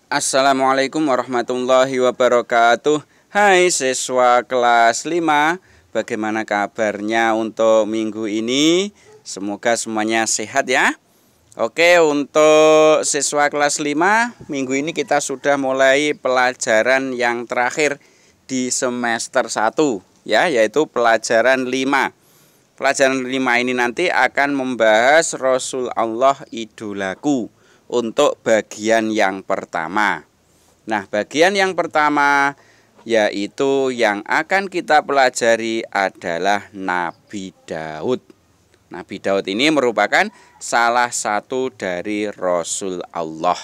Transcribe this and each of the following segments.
Assalamualaikum warahmatullahi wabarakatuh. Hai siswa kelas 5, bagaimana kabarnya untuk minggu ini? Semoga semuanya sehat ya. Oke, untuk siswa kelas 5, minggu ini kita sudah mulai pelajaran yang terakhir di semester 1 ya, yaitu pelajaran 5. Pelajaran 5 ini nanti akan membahas Rasul Allah idolaku untuk bagian yang pertama. Nah, bagian yang pertama yaitu yang akan kita pelajari adalah Nabi Daud. Nabi Daud ini merupakan salah satu dari Rasul Allah.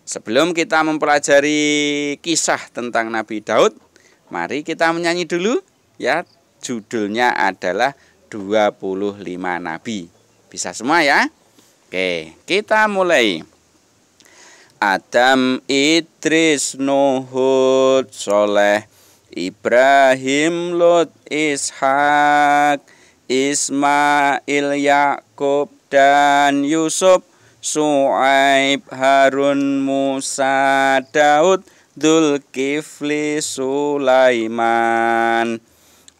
Sebelum kita mempelajari kisah tentang Nabi Daud, mari kita menyanyi dulu ya. Judulnya adalah 25 Nabi. Bisa semua ya? Oke, kita mulai. Adam, Idris, Nuh, Hud, Soleh, Ibrahim, Lut, Ishak, Ismail, Yakub, dan Yusuf, Su'aib, Harun, Musa, Daud, Dzulkifli, Sulaiman,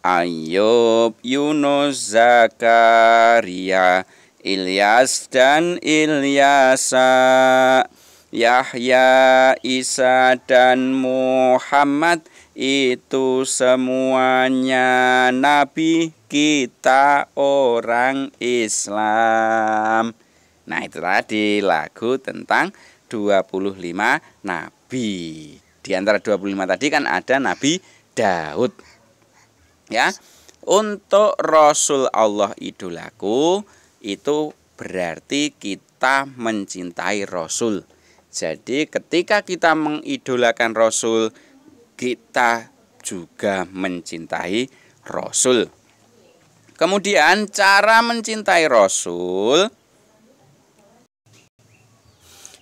Ayub, Yunus, Zakaria, Ilyas dan Ilyasa, Yahya, Isa dan Muhammad, itu semuanya nabi, kita orang Islam. Nah, itu tadi lagu tentang 25 nabi. Di antara 25 tadi kan ada Nabi Daud. Ya. Untuk Rasul Allah idolaku itu berarti kita mencintai Rasul. Jadi ketika kita mengidolakan Rasul, kita juga mencintai Rasul. Kemudian cara mencintai Rasul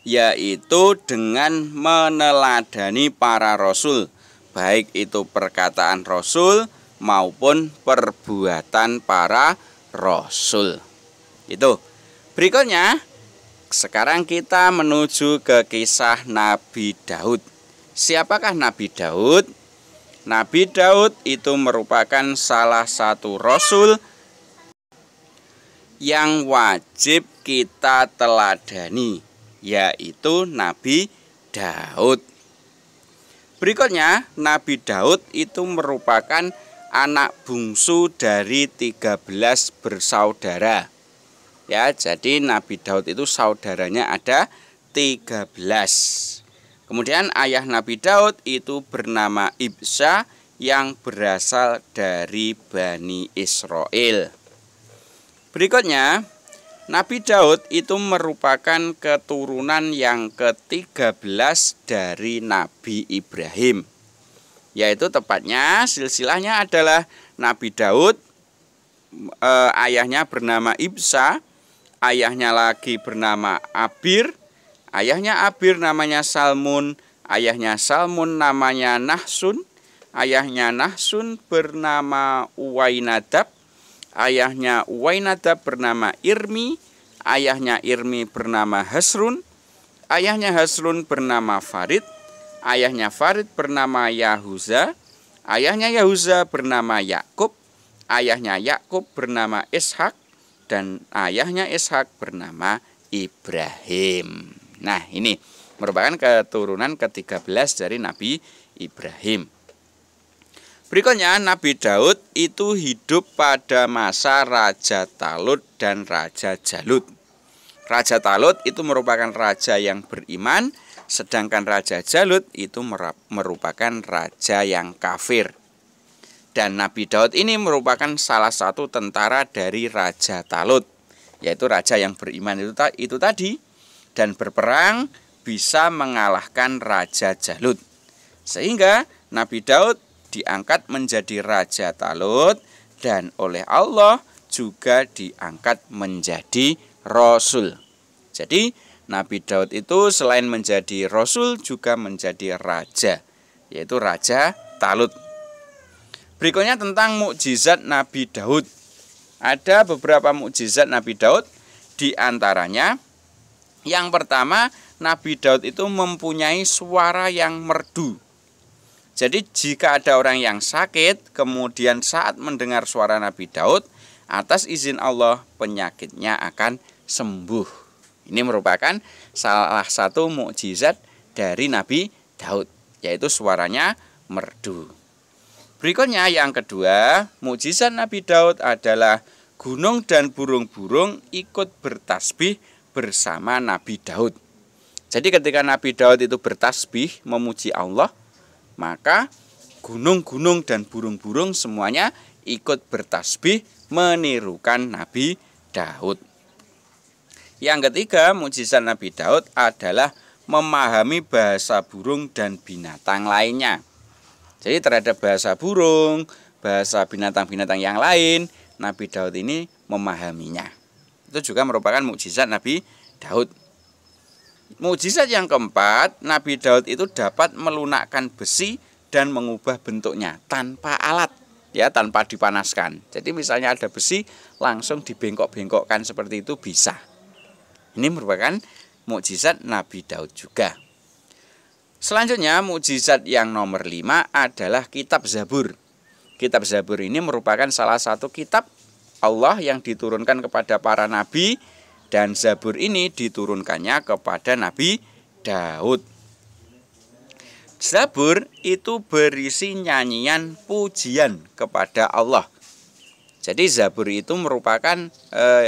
yaitu dengan meneladani para Rasul, baik itu perkataan Rasul maupun perbuatan para Rasul. Itu. Berikutnya, sekarang kita menuju ke kisah Nabi Daud. Siapakah Nabi Daud? Nabi Daud itu merupakan salah satu rasul yang wajib kita teladani, yaitu Nabi Daud. Berikutnya, Nabi Daud itu merupakan anak bungsu dari 13 bersaudara. Ya, jadi Nabi Daud itu saudaranya ada 13. Kemudian ayah Nabi Daud itu bernama Ibsa yang berasal dari Bani Israel. Berikutnya, Nabi Daud itu merupakan keturunan yang ke-13 dari Nabi Ibrahim. Yaitu tepatnya silsilahnya adalah Nabi Daud, ayahnya bernama Ibsa, ayahnya lagi bernama Abir, ayahnya Abir namanya Salmun, ayahnya Salmun namanya Nahsun, ayahnya Nahsun bernama Uwainadab, ayahnya Uwainadab bernama Irmi, ayahnya Irmi bernama Hasrun, ayahnya Hasrun bernama Farid, ayahnya Farid bernama Yahuza, ayahnya Yahuza bernama Yakub, ayahnya Yakub bernama Ishak, dan ayahnya Ishak bernama Ibrahim. Nah, ini merupakan keturunan ke-13 dari Nabi Ibrahim. Berikutnya, Nabi Daud itu hidup pada masa Raja Talut dan Raja Jalut. Raja Talut itu merupakan raja yang beriman, sedangkan Raja Jalut itu merupakan raja yang kafir. Dan Nabi Daud ini merupakan salah satu tentara dari Raja Talut, yaitu raja yang beriman itu tadi, dan berperang bisa mengalahkan Raja Jalut. Sehingga Nabi Daud diangkat menjadi Raja Talut dan oleh Allah juga diangkat menjadi Rasul. Jadi Nabi Daud itu selain menjadi Rasul juga menjadi raja, yaitu Raja Talut. Berikutnya tentang mukjizat Nabi Daud. Ada beberapa mukjizat Nabi Daud, di antaranya Yang pertama, Nabi Daud itu mempunyai suara yang merdu. Jadi jika ada orang yang sakit, kemudian saat mendengar suara Nabi Daud, atas izin Allah penyakitnya akan sembuh. Ini merupakan salah satu mukjizat dari Nabi Daud, yaitu suaranya merdu. Berikutnya yang kedua, mukjizat Nabi Daud adalah gunung dan burung-burung ikut bertasbih bersama Nabi Daud. Jadi ketika Nabi Daud itu bertasbih memuji Allah, maka gunung-gunung dan burung-burung semuanya ikut bertasbih menirukan Nabi Daud. Yang ketiga, mukjizat Nabi Daud adalah memahami bahasa burung dan binatang lainnya. Jadi terhadap bahasa burung, bahasa binatang-binatang yang lain, Nabi Daud ini memahaminya. Itu juga merupakan mukjizat Nabi Daud. Mukjizat yang keempat, Nabi Daud itu dapat melunakkan besi dan mengubah bentuknya tanpa alat, ya, tanpa dipanaskan. Jadi misalnya ada besi langsung dibengkok-bengkokkan seperti itu bisa. Ini merupakan mukjizat Nabi Daud juga. Selanjutnya mukjizat yang nomor 5 adalah kitab Zabur. Kitab Zabur ini merupakan salah satu kitab Allah yang diturunkan kepada para nabi, dan Zabur ini diturunkannya kepada Nabi Daud. Zabur itu berisi nyanyian pujian kepada Allah. Jadi Zabur itu merupakan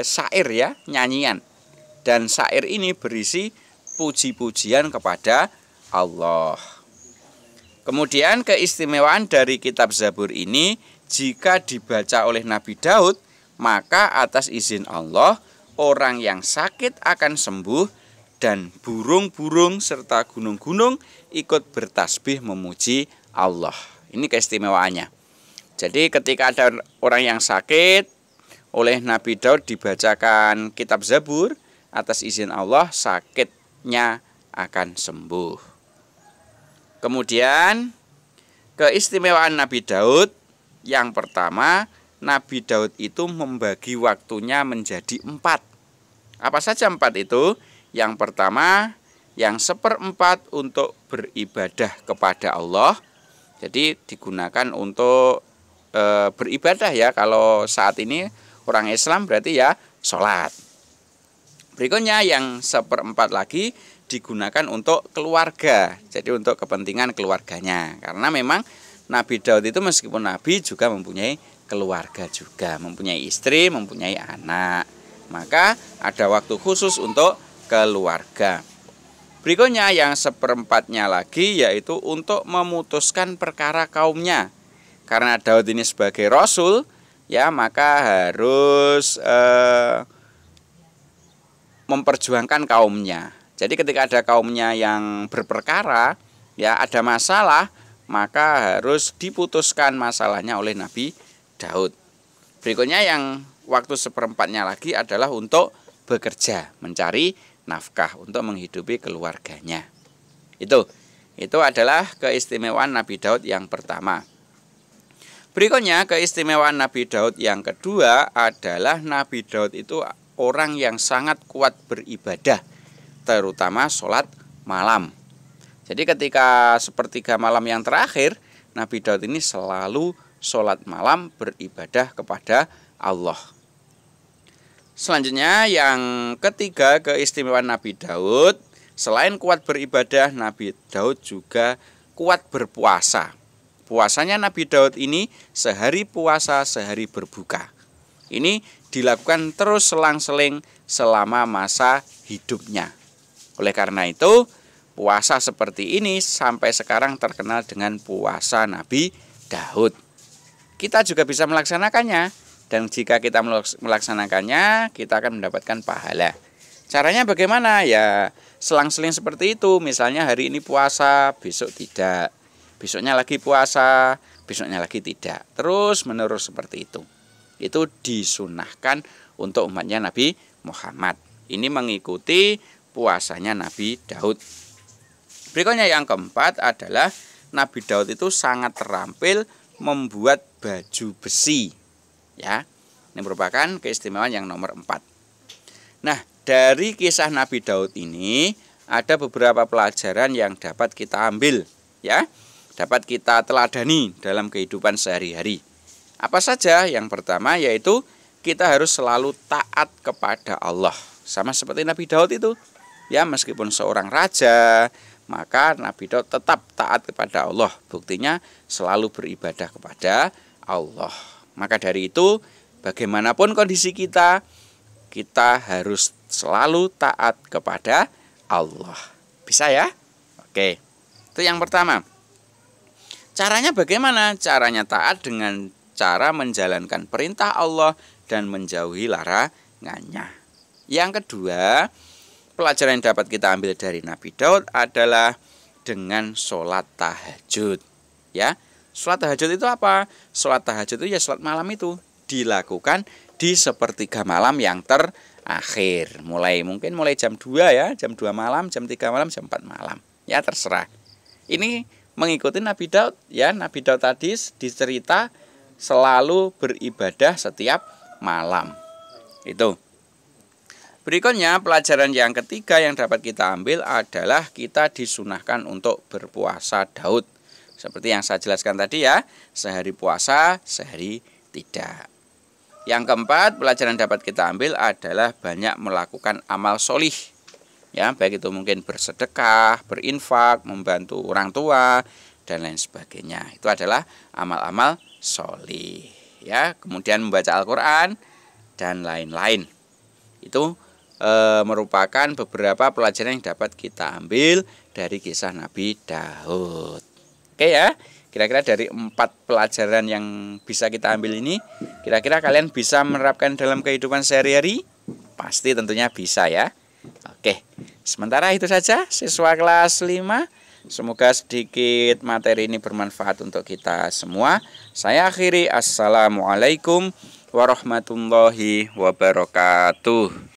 syair, ya, nyanyian. Dan syair ini berisi puji-pujian kepada Allah. Kemudian keistimewaan dari kitab Zabur ini, jika dibaca oleh Nabi Daud, maka atas izin Allah orang yang sakit akan sembuh dan burung-burung serta gunung-gunung ikut bertasbih memuji Allah. Ini keistimewaannya. Jadi ketika ada orang yang sakit, oleh Nabi Daud dibacakan kitab Zabur, atas izin Allah sakitnya akan sembuh. Kemudian keistimewaan Nabi Daud yang pertama, Nabi Daud itu membagi waktunya menjadi 4. Apa saja 4 itu? Yang pertama, yang 1/4 untuk beribadah kepada Allah. Jadi digunakan untuk beribadah, ya. Kalau saat ini orang Islam berarti ya sholat. Berikutnya yang 1/4 lagi digunakan untuk keluarga. Jadi untuk kepentingan keluarganya. Karena memang Nabi Daud itu meskipun Nabi juga mempunyai keluarga juga, mempunyai istri, mempunyai anak. Maka ada waktu khusus untuk keluarga. Berikutnya yang 1/4-nya lagi yaitu untuk memutuskan perkara kaumnya. Karena Daud ini sebagai rasul, ya, maka harus memperjuangkan kaumnya. Jadi ketika ada kaumnya yang berperkara, ya, ada masalah, maka harus diputuskan masalahnya oleh Nabi Daud. Berikutnya yang waktu 1/4-nya lagi adalah untuk bekerja, mencari nafkah untuk menghidupi keluarganya. Itu adalah keistimewaan Nabi Daud yang pertama. Berikutnya keistimewaan Nabi Daud yang kedua adalah Nabi Daud itu orang yang sangat kuat beribadah, terutama sholat malam. Jadi ketika sepertiga malam yang terakhir, Nabi Daud ini selalu sholat malam beribadah kepada Allah. Selanjutnya yang ketiga keistimewaan Nabi Daud, selain kuat beribadah, Nabi Daud juga kuat berpuasa. Puasanya Nabi Daud ini sehari puasa, sehari berbuka. Ini dilakukan terus selang-seling selama masa hidupnya. Oleh karena itu, puasa seperti ini sampai sekarang terkenal dengan puasa Nabi Daud. Kita juga bisa melaksanakannya, dan jika kita melaksanakannya, kita akan mendapatkan pahala. Caranya bagaimana? Ya, selang-seling seperti itu. Misalnya hari ini puasa, besok tidak. Besoknya lagi puasa, besoknya lagi tidak. Terus menerus seperti itu. Itu disunahkan untuk umatnya Nabi Muhammad. Ini mengikuti puasanya Nabi Daud. Berikutnya yang keempat adalah Nabi Daud itu sangat terampil membuat baju besi. Ya, ini merupakan keistimewaan yang nomor 4. Nah, dari kisah Nabi Daud ini ada beberapa pelajaran yang dapat kita ambil, ya, dapat kita teladani dalam kehidupan sehari-hari. Apa saja? Yang pertama yaitu kita harus selalu taat kepada Allah, sama seperti Nabi Daud itu, ya, meskipun seorang raja, maka Nabi Daud tetap taat kepada Allah. Buktinya selalu beribadah kepada Allah. Maka dari itu, bagaimanapun kondisi kita harus selalu taat kepada Allah. Bisa ya? Oke, itu yang pertama. Caranya bagaimana? Caranya taat dengan cara menjalankan perintah Allah dan menjauhi larangannya. Yang kedua, pelajaran yang dapat kita ambil dari Nabi Daud adalah dengan sholat tahajud. Ya, sholat tahajud itu apa? Sholat tahajud itu ya sholat malam itu dilakukan di sepertiga malam yang terakhir. Mungkin mulai jam 2 ya, jam 2 malam, jam 3 malam, jam 4 malam. Ya, terserah. Ini mengikuti Nabi Daud, ya. Nabi Daud tadi dicerita selalu beribadah setiap malam. Itu. Berikutnya, pelajaran yang ketiga yang dapat kita ambil adalah kita disunahkan untuk berpuasa Daud. Seperti yang saya jelaskan tadi ya, sehari puasa, sehari tidak. Yang keempat, pelajaran yang dapat kita ambil adalah banyak melakukan amal solih. Ya, baik itu mungkin bersedekah, berinfak, membantu orang tua, dan lain sebagainya. Itu adalah amal-amal solih. Ya, kemudian membaca Al-Quran, dan lain-lain. Itu merupakan beberapa pelajaran yang dapat kita ambil dari kisah Nabi Daud. Oke ya, kira-kira dari 4 pelajaran yang bisa kita ambil ini, kira-kira kalian bisa menerapkan dalam kehidupan sehari-hari? Pasti tentunya bisa ya. Oke, sementara itu saja siswa kelas 5. Semoga sedikit materi ini bermanfaat untuk kita semua. Saya akhiri, assalamualaikum warahmatullahi wabarakatuh.